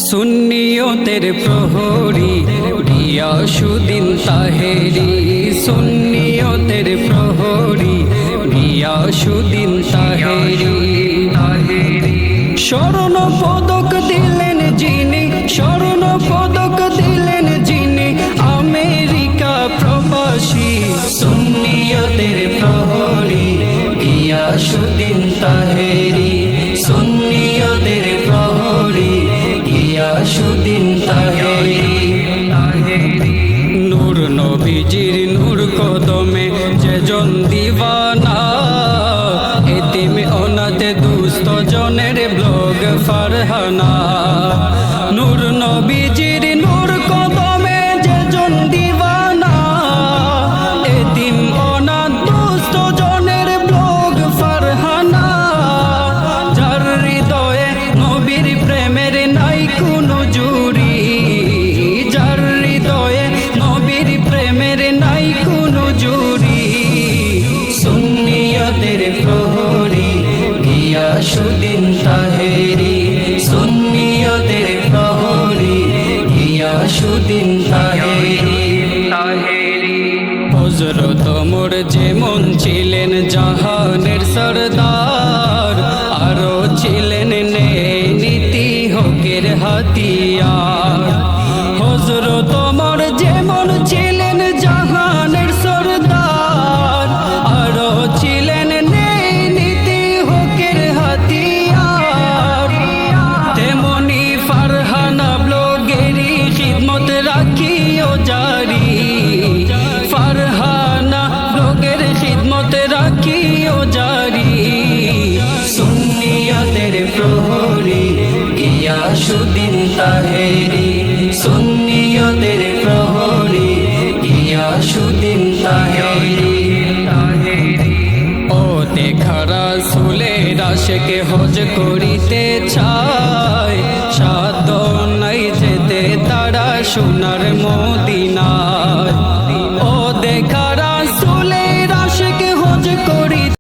সুন্নিয়তের প্রহরী গিয়াসউদ্দিন তাহেরি, সুন্নিয়তের প্রহরী গিয়াসউদ্দিন তাহেরি। স্বর্ণ পদক দিলেন যিনি, স্বর্ণ পদক দিলেন যিনি, আমেরিকা প্রবাসী। সুন্নিয়তের প্রহরী গিয়াসউদ্দিন তাহেরি, সুন্নিয়তের প্রহরী গিয়াসউদ্দিন তাহেরি। নূর নবীজির নূর কদমে যেজন দিওয়ানা, এতিম অনাথ দুস্থ জনের ব্লগ ফারহানা। নূর নবীজির নূর কদমে যেজন দিওয়ানা, এতিম অনাথ দুস্থ জনের ব্লগ ফারহানা। যার হৃদয়ে নবীর প্রেমের নাই কোনো জুরি, যার হৃদয়ে নবীর প্রেমের নাই কোনো জুরি। সুন্নিয়তের প্রহরী গিয়াসউদ্দিন তাহেরি, সুন্নিয়তের প্রহরী গিয়াসউদ্দিন তাহেরি। হযরত ওমর যেমন ছিলেন জাহানের সরদার, আরো ছিলেন নীতি হকের হাতিয়ার। হযরত ওমর যেমন ছিলেন জাহানের সরদার, আরো ছিলেন নীতি হকের হাতিয়ার। তেমনি ফারহানা ব্লগেরই খিদমত রাখিও জারি, ফারহানা ব্লগের খিদমত রাখিও জারি। সুন্নিয়তের প্রহরী গিয়াসউদ্দিন তাহেরি, সুন্নিয়তের প্রহরী গিয়াসউদ্দিন তাহেরি। ও দেখা রাসূলের আশিকে হজ করিতে চায়, সাধ্য নাই যেতে তারা সোনার মদিনা।